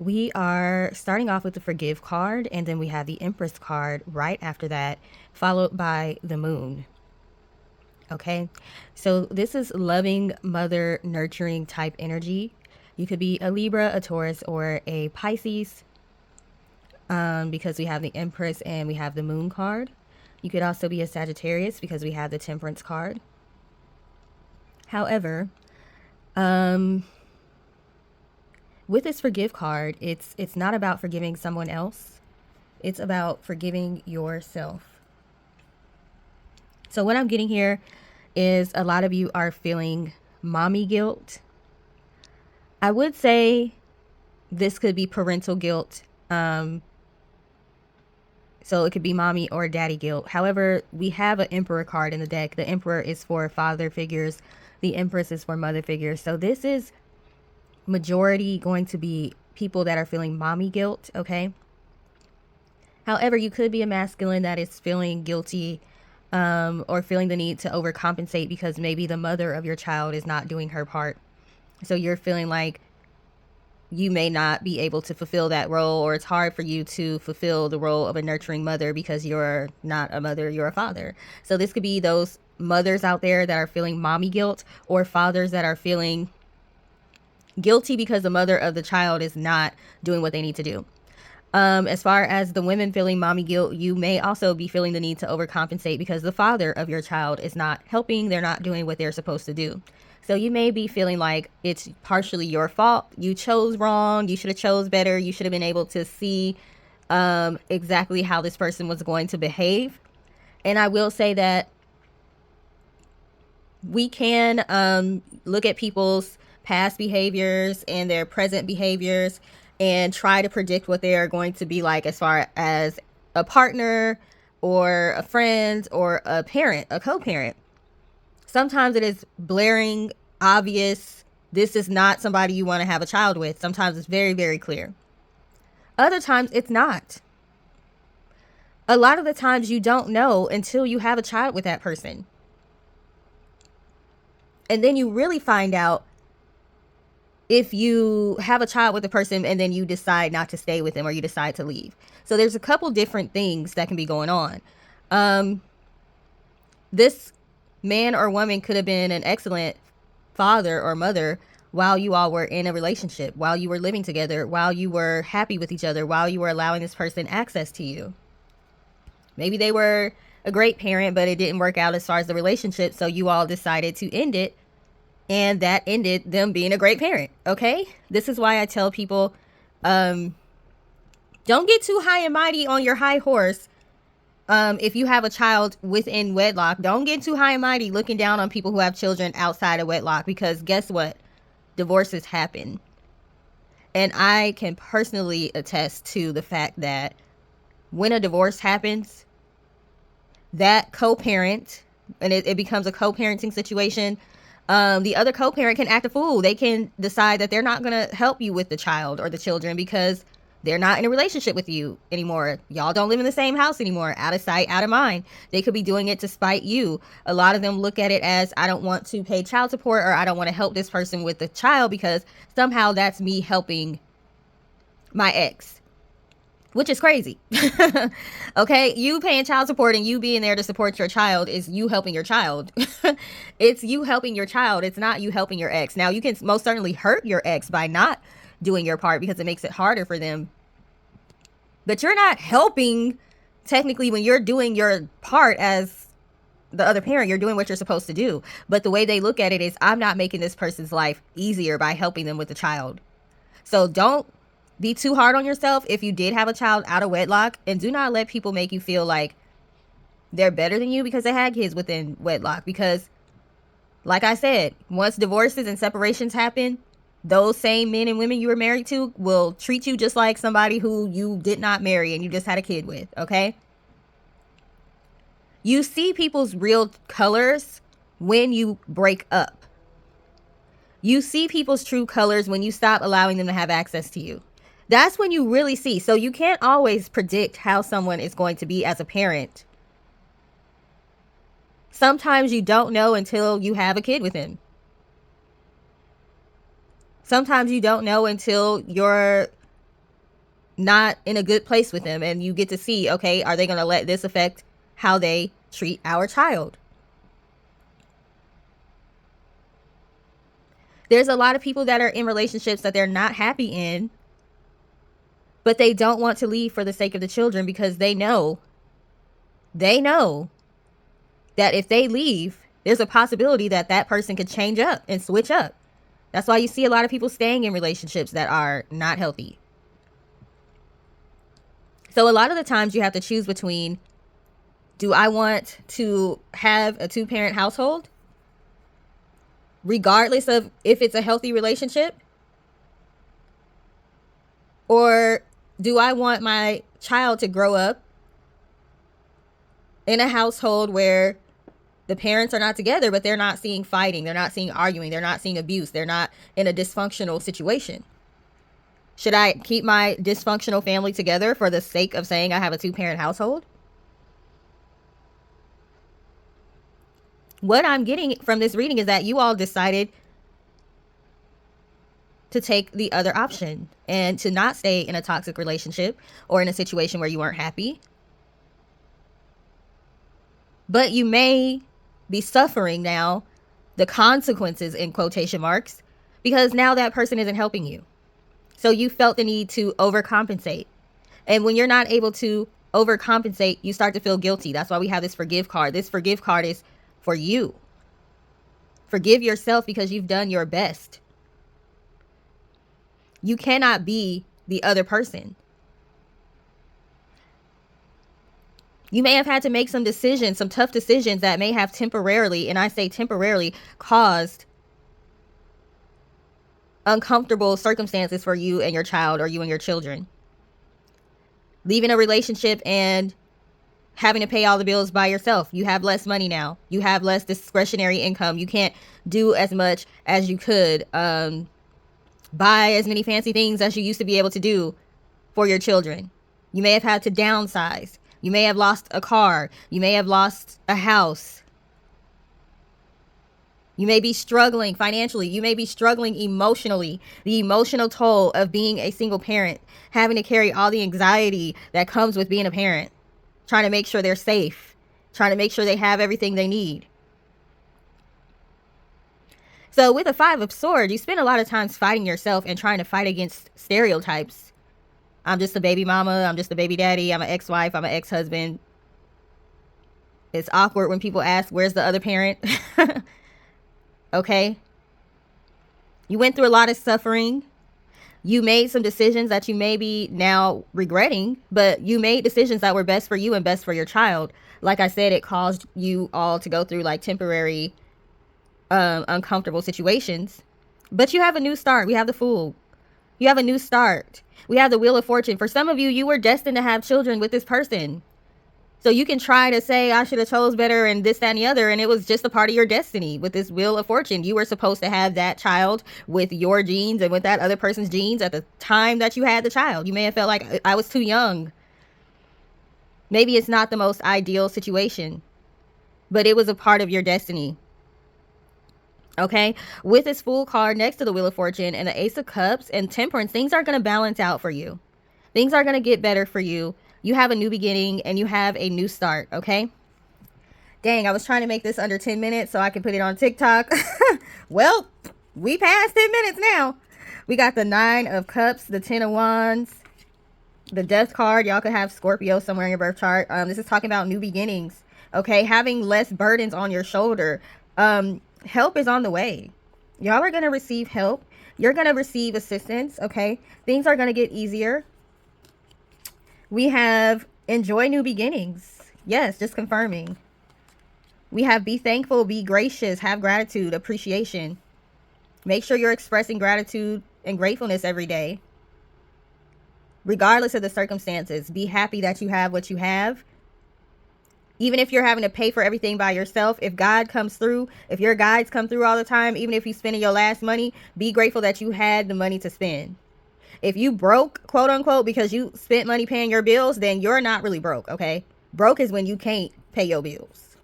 We are starting off with the Forgive card, and then we have the Empress card right after that, followed by the Moon. Okay, so this is loving, mother, nurturing type energy. You could be a Libra, a Taurus, or a Pisces, because we have the Empress and we have the Moon card. You could also be a Sagittarius because we have the Temperance card. However, with this Forgive card, it's not about forgiving someone else. It's about forgiving yourself. So what I'm getting here is a lot of you are feeling mommy guilt. I would say this could be parental guilt. So it could be mommy or daddy guilt. However, we have an Emperor card in the deck. The Emperor is for father figures. The Empress is for mother figures. So this is majority going to be people that are feeling mommy guilt, okay? However, you could be a masculine that is feeling guilty or feeling the need to overcompensate because maybe the mother of your child is not doing her part. So you're feeling like you may not be able to fulfill that role, or it's hard for you to fulfill the role of a nurturing mother because you're not a mother, you're a father. So this could be those mothers out there that are feeling mommy guilt, or fathers that are feeling guilty because the mother of the child is not doing what they need to do. As far as the women feeling mommy guilt, you may also be feeling the need to overcompensate because the father of your child is not helping. They're not doing what they're supposed to do. So you may be feeling like it's partially your fault. You chose wrong. You should have chose better. You should have been able to see exactly how this person was going to behave. And I will say that we can look at people's past behaviors and their present behaviors and try to predict what they are going to be like as far as a partner or a friend or a parent, a co-parent. Sometimes it is blaring, obvious. This is not somebody you want to have a child with. Sometimes it's very, very clear. Other times it's not. A lot of the times you don't know until you have a child with that person. And then you really find out if you have a child with a person and then you decide not to stay with them or you decide to leave. So there's a couple different things that can be going on. This man or woman could have been an excellent father or mother while you all were in a relationship, while you were living together, while you were happy with each other, while you were allowing this person access to you. Maybe they were a great parent, but it didn't work out as far as the relationship, so you all decided to end it, and that ended them being a great parent, okay? This is why I tell people, don't get too high and mighty on your high horse. If you have a child within wedlock, don't get too high and mighty looking down on people who have children outside of wedlock, because guess what? Divorces happen. And I can personally attest to the fact that when a divorce happens, that co-parent, and it becomes a co-parenting situation, the other co-parent can act a fool. They can decide that they're not going to help you with the child or the children because they're not in a relationship with you anymore. Y'all don't live in the same house anymore. Out of sight, out of mind. They could be doing it to spite you. A lot of them look at it as, I don't want to pay child support, or I don't want to help this person with the child because somehow that's me helping my ex, which is crazy. Okay, you paying child support and you being there to support your child is you helping your child. It's you helping your child. It's not you helping your ex. Now, you can most certainly hurt your ex by not doing your part because it makes it harder for them. But you're not helping technically when you're doing your part as the other parent. You're doing what you're supposed to do. But the way they look at it is, I'm not making this person's life easier by helping them with the child. So don't be too hard on yourself if you did have a child out of wedlock, and do not let people make you feel like they're better than you because they had kids within wedlock. Because like I said, once divorces and separations happen, those same men and women you were married to will treat you just like somebody who you did not marry and you just had a kid with, okay? You see people's real colors when you break up. You see people's true colors when you stop allowing them to have access to you. That's when you really see. So you can't always predict how someone is going to be as a parent. Sometimes you don't know until you have a kid with him. Sometimes you don't know until you're not in a good place with them, and you get to see, okay, are they going to let this affect how they treat our child? There's a lot of people that are in relationships that they're not happy in, but they don't want to leave for the sake of the children, because they know that if they leave, there's a possibility that that person could change up and switch up. That's why you see a lot of people staying in relationships that are not healthy. So a lot of the times you have to choose between, do I want to have a 2-parent household, regardless of if it's a healthy relationship? Or do I want my child to grow up in a household where the parents are not together, but they're not seeing fighting, they're not seeing arguing, they're not seeing abuse, they're not in a dysfunctional situation? Should I keep my dysfunctional family together for the sake of saying I have a 2-parent household? What I'm getting from this reading is that you all decided to take the other option and to not stay in a toxic relationship or in a situation where you weren't happy. But you may be suffering now the consequences, in quotation marks, because now that person isn't helping you. So you felt the need to overcompensate. And when you're not able to overcompensate, you start to feel guilty. That's why we have this forgive card. This forgive card is for you. Forgive yourself because you've done your best. You cannot be the other person. You may have had to make some decisions, some tough decisions that may have temporarily, and I say temporarily, caused uncomfortable circumstances for you and your child, or you and your children. Leaving a relationship and having to pay all the bills by yourself. You have less money now. You have less discretionary income. You can't do as much as you could, buy as many fancy things as you used to be able to do for your children. You may have had to downsize. You may have lost a car. You may have lost a house. You may be struggling financially. You may be struggling emotionally. The emotional toll of being a single parent, having to carry all the anxiety that comes with being a parent, trying to make sure they're safe, trying to make sure they have everything they need. So with a 5 of Swords, you spend a lot of times fighting yourself and trying to fight against stereotypes. I'm just a baby mama. I'm just a baby daddy. I'm an ex-wife. I'm an ex-husband. It's awkward when people ask, where's the other parent? Okay. You went through a lot of suffering. You made some decisions that you may be now regretting, but you made decisions that were best for you and best for your child. Like I said, it caused you all to go through like temporary, uncomfortable situations. But you have a new start. We have the Fool. You have a new start. We have the Wheel of Fortune. For some of you, you were destined to have children with this person. So you can try to say, I should have chose better and this, that, and the other. And it was just a part of your destiny with this Wheel of Fortune. You were supposed to have that child with your genes and with that other person's genes at the time that you had the child. You may have felt like I was too young. Maybe it's not the most ideal situation, but it was a part of your destiny. Okay, with this Fool card next to the Wheel of Fortune and the Ace of Cups and Temperance, things are going to balance out for you. Things are going to get better for you. You have a new beginning and you have a new start, okay? Dang, I was trying to make this under 10 minutes so I can put it on TikTok. Well, we passed 10 minutes now. We got the 9 of Cups, the 10 of Wands, the Death card. Y'all could have Scorpio somewhere in your birth chart. This is talking about new beginnings, okay? Having less burdens on your shoulder. Help is on the way. Y'all are going to receive help. You're going to receive assistance, okay? Things are going to get easier. We have enjoy new beginnings. Yes, just confirming. We have be thankful, be gracious, have gratitude, appreciation. Make sure you're expressing gratitude and gratefulness every day. Regardless of the circumstances, be happy that you have what you have. Even if you're having to pay for everything by yourself, if God comes through, if your guides come through all the time, even if you're spending your last money, be grateful that you had the money to spend. If you broke, quote unquote, because you spent money paying your bills, then you're not really broke, okay? Broke is when you can't pay your bills.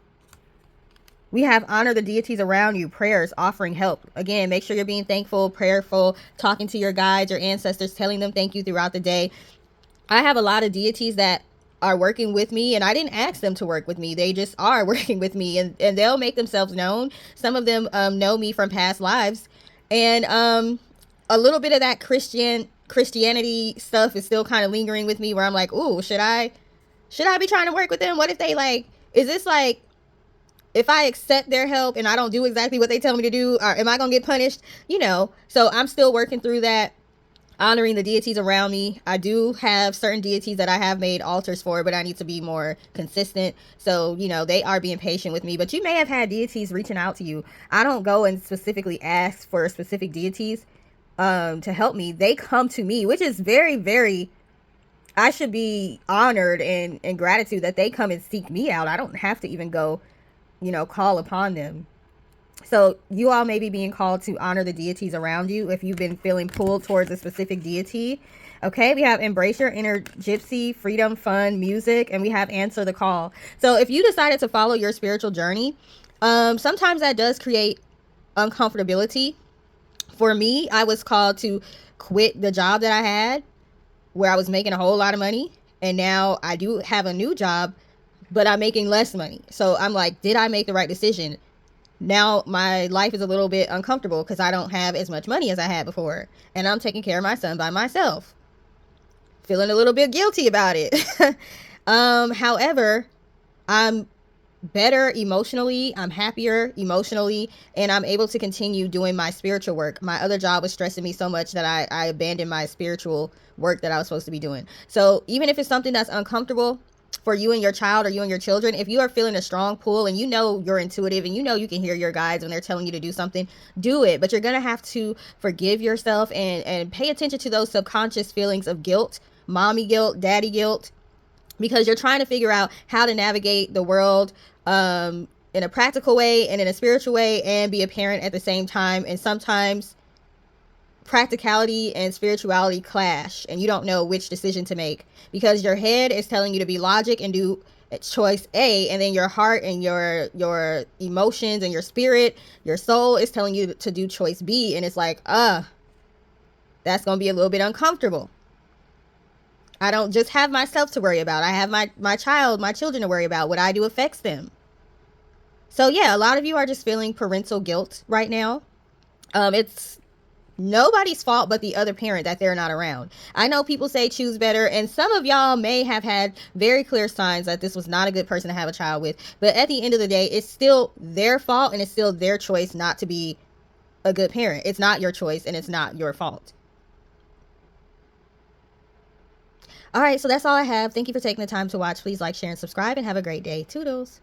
We have honor the deities around you, prayers, offering help. Again, make sure you're being thankful, prayerful, talking to your guides, your ancestors, telling them thank you throughout the day. I have a lot of deities that are working with me, and I didn't ask them to work with me. They just are working with me, and they'll make themselves known. Some of them know me from past lives, and a little bit of that Christianity stuff is still kind of lingering with me, where I'm like, ooh, should I be trying to work with them? What if they like, is this like, if I accept their help and I don't do exactly what they tell me to do, or am I gonna get punished? So I'm still working through that, honoring the deities around me. I do have certain deities that I have made altars for, but I need to be more consistent. So, they are being patient with me. But you may have had deities reaching out to you. I don't go and specifically ask for specific deities to help me. They come to me, which is very, very, I should be honored and gratitude that they come and seek me out. I don't have to even go, call upon them. So you all may be being called to honor the deities around you if you've been feeling pulled towards a specific deity. Okay, we have embrace your inner gypsy, freedom, fun, music, and we have answer the call. So if you decided to follow your spiritual journey, sometimes that does create uncomfortability. For me, I was called to quit the job that I had where I was making a whole lot of money. And now I do have a new job, but I'm making less money. So I'm like, did I make the right decision? Now my life is a little bit uncomfortable because I don't have as much money as I had before. And I'm taking care of my son by myself. Feeling a little bit guilty about it. However, I'm better emotionally, I'm happier emotionally, and I'm able to continue doing my spiritual work. My other job was stressing me so much that I abandoned my spiritual work that I was supposed to be doing. So even if it's something that's uncomfortable for you and your child or you and your children, if you are feeling a strong pull and you're intuitive and you can hear your guides when they're telling you to do something, do it. But you're going to have to forgive yourself and pay attention to those subconscious feelings of guilt, mommy guilt, daddy guilt, because you're trying to figure out how to navigate the world in a practical way and in a spiritual way and be a parent at the same time. And sometimes practicality and spirituality clash and you don't know which decision to make because your head is telling you to be logic and do choice A, and then your heart and your emotions and your spirit, your soul is telling you to do choice B, and it's like, that's going to be a little bit uncomfortable. I don't just have myself to worry about. I have my children to worry about. What I do affects them. So yeah, a lot of you are just feeling parental guilt right now. It's nobody's fault but the other parent that they're not around. I know people say choose better, and some of y'all may have had very clear signs that this was not a good person to have a child with. But at the end of the day, it's still their fault and it's still their choice not to be a good parent. It's not your choice and it's not your fault. All right, so that's all I have. Thank you for taking the time to watch. Please like, share, and subscribe, and have a great day. Toodles.